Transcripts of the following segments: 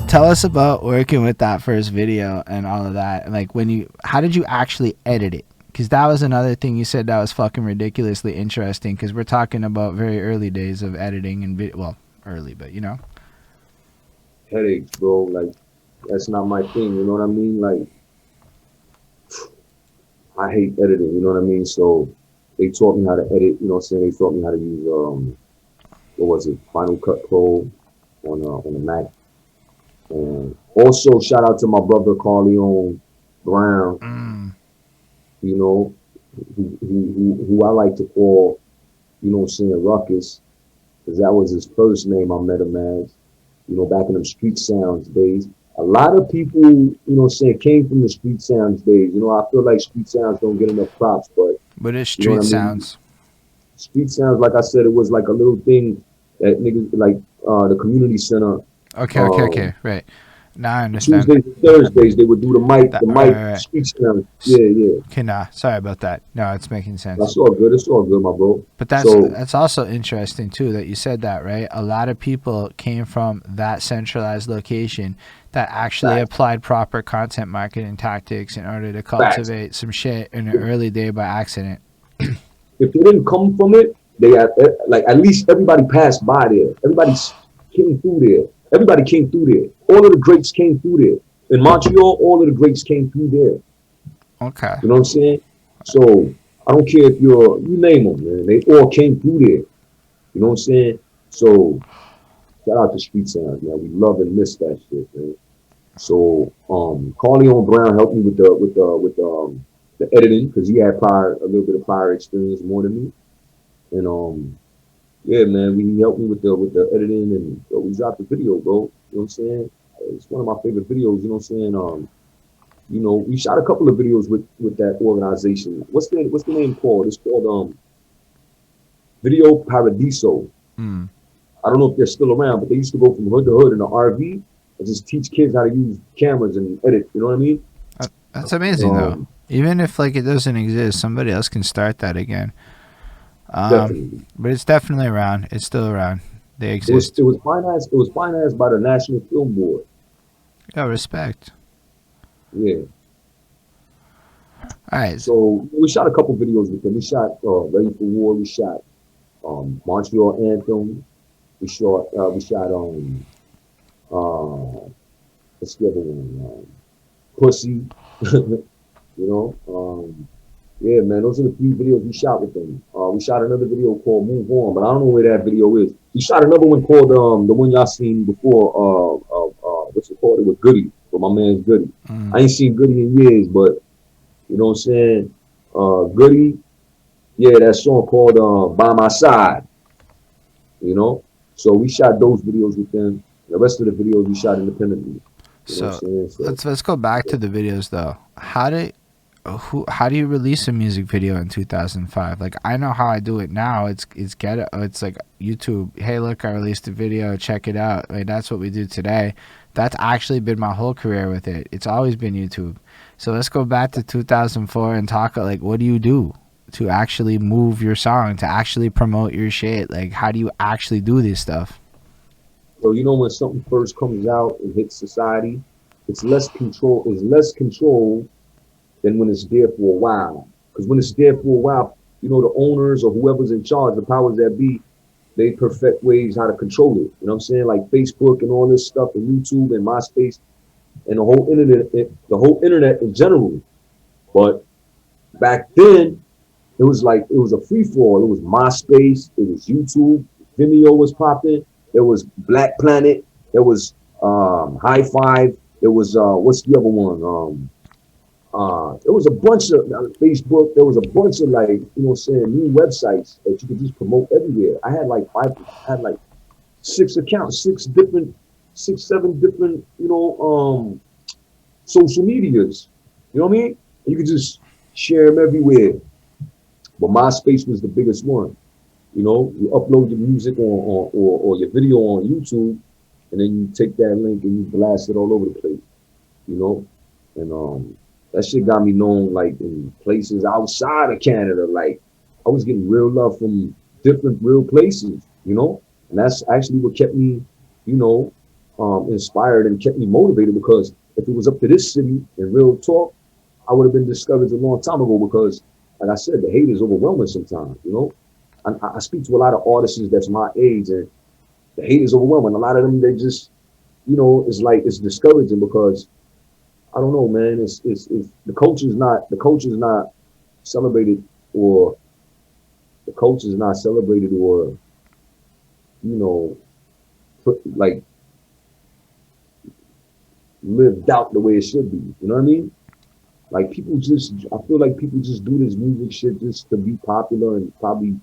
Tell us about working with that first video and all of that. Like, how did you actually edit it? Because that was another thing you said that was fucking ridiculously interesting. Because we're talking about very early days of editing and video. Well, early, but you know. Headaches, bro. Like, that's not my thing. You know what I mean? Like, I hate editing. You know what I mean? So they taught me how to edit. You know what I'm saying? They taught me how to use what was it? Final Cut Pro on the Mac. And also shout out to my brother Carleon Brown. Mm. You know, who I like to call, you know what I'm saying, Ruckus, because that was his first name I met him as, you know, back in them Street Sounds days. A lot of people, you know what I'm saying, came from the Street Sounds days. You know, I feel like Street Sounds don't get enough props, but But it's you know what street I mean? sounds. Street Sounds, like I said, it was like a little thing that niggas, like the community center, Okay, okay, okay. um, Right. Now I understand. Tuesdays and Thursdays, they would do That, the all right, mic, all right. Street Sounds. Yeah, yeah. Okay, nah. Sorry about that. No, it's making sense. That's all good. It's all good, my bro. But So, that's also interesting too that you said that, right? A lot of people came from that centralized location that actually facts, applied proper content marketing tactics in order to facts. cultivate some shit in an early day by accident. If they didn't come from it, they had like at least everybody passed by there. Everybody came through there. Everybody came through there. All of the greats came through there. In Montreal, all of the greats came through there. Okay. You know what I'm saying? So I don't care if you name them, man. They all came through there. You know what I'm saying? So shout out to Street Sounds, man. We love and miss that shit, man. So Carleon Brown helped me with the editing because he had a little bit of prior experience more than me. And yeah, man, he helped me with the editing and we dropped the video, bro. You know what I'm saying? It's one of my favorite videos. You know what I'm saying? You know, we shot a couple of videos with that organization. What's the name called? It's called Video Paradiso. Mm. I don't know if they're still around, but they used to go from hood to hood in an RV and just teach kids how to use cameras and edit. You know what I mean? That's amazing though. Um, Even if like it doesn't exist, somebody else can start that again. Definitely. But it's definitely around. It's still around. They It was exist. it was financed. It was financed by the National Film Board. Yeah, respect. Yeah. All right. So we shot a couple videos with them. We shot Ready for War. We shot Montreal Anthem. We shot uh what's the other one? Pussy. You know. Yeah, man, those are the three videos we shot with them. We shot another video called Move On, but I don't know where that video is. We shot another one called the one y'all seen before. What's it called? It was Goody, with my man's Goody. I Mm. ain't seen Goody in years, but you know what I'm saying. Goody, yeah, that song called By My Side. You know, so we shot those videos with them. The rest of the videos we shot independently. You know what I'm So saying? So let's go back to the videos though. How do you release a music video in 2005? Like I know how I do it now. It's get it. It's like YouTube. Hey, look, I released a video. Check it out. Like that's what we do today. That's actually been my whole career with it. It's always been YouTube. So let's go back to 2004 and talk like what do you do to actually move your song, to actually promote your shit? Like how do you actually do this stuff? So you know when something first comes out and hits society, it's less control. It's less control than when it's there for a while. Because when it's there for a while, you know the owners or whoever's in charge, the powers that be, they perfect ways how to control it. You know what I'm saying? Like Facebook and all this stuff, and YouTube and Myspace and the whole internet in general. But back then, it was like it was a free for all. It was MySpace, it was YouTube, Vimeo was popping, there was Black Planet, there was High Five, there was what's the other one? There was a bunch of Facebook. There was a bunch of like you know what I'm saying new websites that you could just promote everywhere. I had like five. I had like six accounts, six, seven different social medias. You know what I mean? You could just share them everywhere. But MySpace was the biggest one. You know, you upload your music or your video on YouTube, and then you take that link and you blast it all over the place. You know, and that shit got me known like in places outside of Canada. Like I was getting real love from different real places. You know, and that's actually what kept me, you know, inspired and kept me motivated, because if it was up to this city in real talk, I would have been discouraged a long time ago, because, like I said, the hate is overwhelming sometimes, you know? I speak to a lot of artists that's my age, and the hate is overwhelming. A lot of them, they just, it's like, it's discouraging, because I don't know, man. It's the culture is not celebrated, or the culture is not celebrated, or you know, like lived out the way it should be. You know what I mean? Like I feel like people just do this music shit just to be popular and probably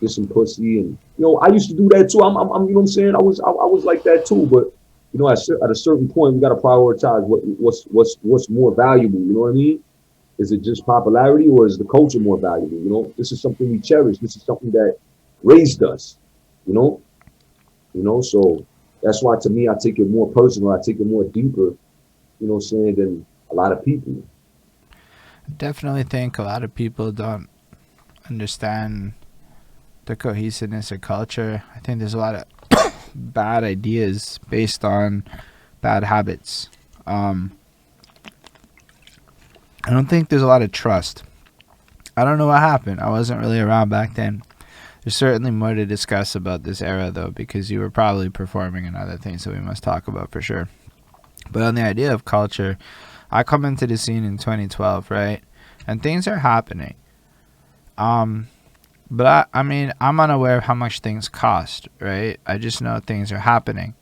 get some pussy. And I used to do that too. You know what I'm saying? I was like that too. But at a certain point, we got to prioritize what's more valuable. You know what I mean? Is it just popularity, or is the culture more valuable? This is something we cherish. This is something that raised us. You know, So that's why, to me, I take it more personal. I take it more deeper. You know what I'm saying? Than a lot of people. I definitely think a lot of people don't understand the cohesiveness of culture. I think there's a lot of bad ideas based on bad habits. I don't think there's a lot of trust. I don't know what happened. I wasn't really around back then. There's certainly more to discuss about this era, though, because you were probably performing and other things that we must talk about for sure. But on the idea of culture, I come into the scene in 2012, right? And things are happening. But I mean, I'm unaware of how much things cost, right? I just know things are happening.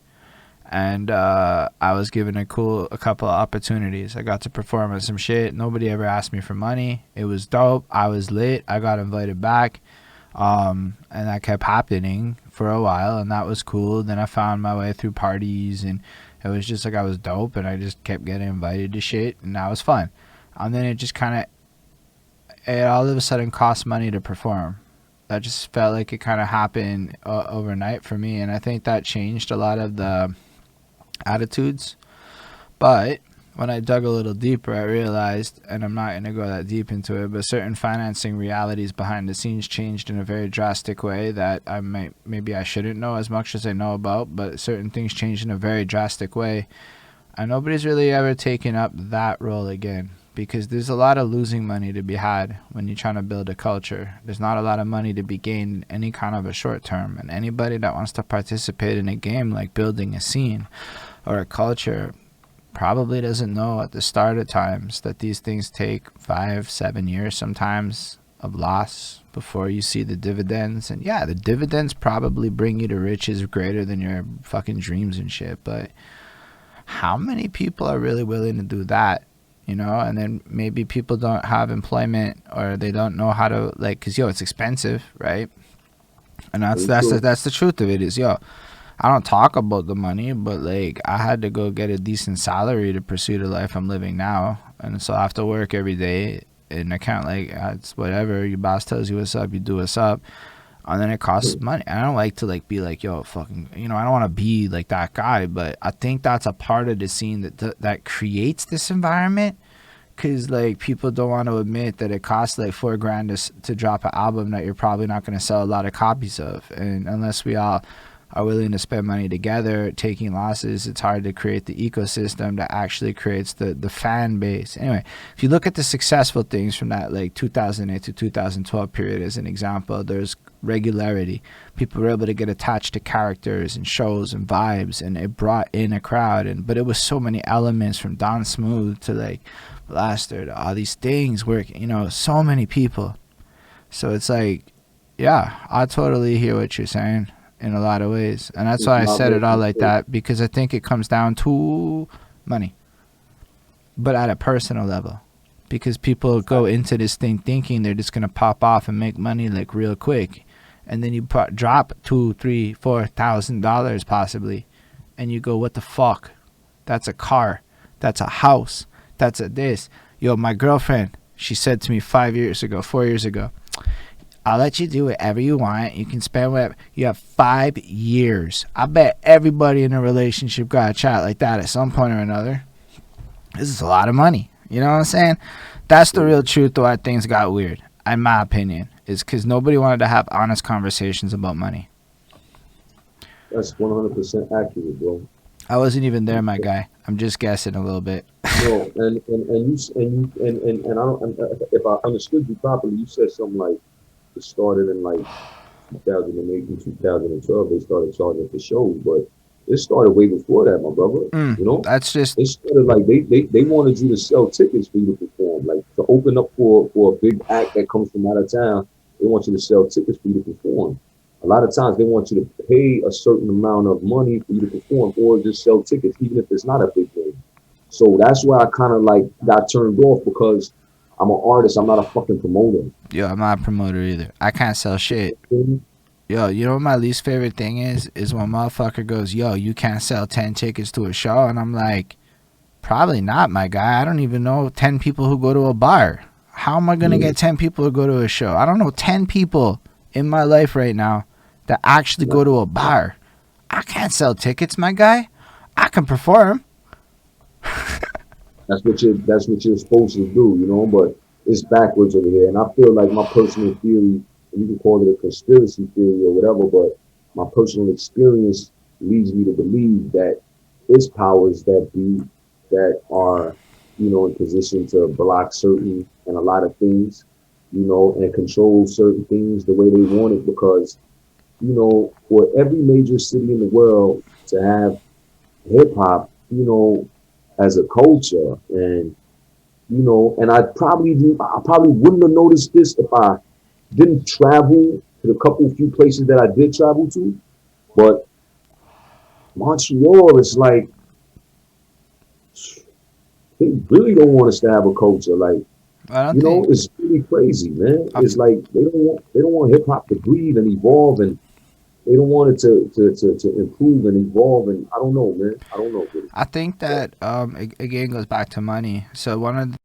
And I was given a couple of opportunities. I got to perform on some shit. Nobody ever asked me for money. It was dope. I was lit. I got invited back. And that kept happening for a while, and that was cool. Then I found my way through parties, and it was just like I was dope, and I just kept getting invited to shit, and that was fun. And then it just it all of a sudden cost money to perform. That just felt like it kind of happened overnight for me, and I think that changed a lot of the attitudes. But when I dug a little deeper, I realized, and I'm not going to go that deep into it, but certain financing realities behind the scenes changed in a very drastic way that maybe I shouldn't know as much as I know about, but certain things changed in a very drastic way. And nobody's really ever taken up that role again, because there's a lot of losing money to be had when you're trying to build a culture. There's not a lot of money to be gained in any kind of a short term. And anybody that wants to participate in a game like building a scene or a culture probably doesn't know at the start of times that these things take 5-7 years sometimes of loss before you see the dividends. And yeah, the dividends probably bring you to riches greater than your fucking dreams and shit, but how many people are really willing to do that? And then maybe people don't have employment, or they don't know how to, like, because it's expensive, right? And that's the truth of it is, I don't talk about the money, but like I had to go get a decent salary to pursue the life I'm living now, and so I have to work every day, and I can't, like, it's whatever your boss tells you what's up, you do what's up, and then it costs money. And I don't like to like be like, fucking, I don't want to be like that guy, but I think that's a part of the scene that creates this environment. Because like people don't want to admit that it costs like $4,000 to drop an album that you're probably not going to sell a lot of copies of, and unless we all are willing to spend money together taking losses, it's hard to create the ecosystem that actually creates the fan base. Anyway, if you look at the successful things from that like 2008 to 2012 period as an example, there's regularity. People were able to get attached to characters and shows and vibes, and it brought in a crowd. But it was so many elements, from Don Smooth to like Blaster to all these things where so many people. So it's like, yeah, I totally hear what you're saying in a lot of ways, and that's why I said it all like that, because I think it comes down to money, but at a personal level, because people go into this thing thinking they're just gonna pop off and make money like real quick, and then you drop $2,000-$3,000-$4,000 possibly, and you go, what the fuck? That's a car, that's a house, that's a this. My girlfriend, she said to me 4 years ago, I'll let you do whatever you want. You can spend whatever. You have 5 years. I bet everybody in a relationship got a chat like that at some point or another. This is a lot of money. You know what I'm saying? That's the real truth to why things got weird, in my opinion, is because nobody wanted to have honest conversations about money. That's 100% accurate, bro. I wasn't even there, my guy. I'm just guessing a little bit. No, and I don't. And if I understood you properly, you said something like it started in like 2008 and 2012. They started charging for shows, but it started way before that, my brother. You know, That's just it started like they wanted you to sell tickets for you to perform, like to open up for a big act that comes from out of town. They want you to sell tickets for you to perform. A lot of times they want you to pay a certain amount of money for you to perform, or just sell tickets, even if it's not a big name. So that's why I kind of like got turned off because I'm an artist. I'm not a fucking promoter. yo. I'm not a promoter either. I can't sell shit. Yo, you know what my least favorite thing is? Is when motherfucker goes, yo, you can't sell 10 tickets to a show. And I'm like, probably not, my guy. I don't even know 10 people who go to a bar. How am I going to Yeah. get 10 people to go to a show? I don't know 10 people in my life right now that actually go to a bar. I can't sell tickets, my guy. I can perform. That's what you're supposed to do, you know. But it's backwards over here, and I feel like my personal theory, and you can call it a conspiracy theory or whatever, but my personal experience leads me to believe that it's powers that be that are, in position to block certain and a lot of things, and control certain things the way they want it because, for every major city in the world to have hip hop, as a culture. And and I probably wouldn't have noticed this if I didn't travel to the couple few places that I did travel to. But Montreal is like they really don't want us to have a culture. Like, I don't think. it's really crazy, man. I, It's like they don't want hip hop to breathe and evolve, and they don't want it to improve and evolve. And I don't know, man. I don't know. I think that again goes back to money. So one of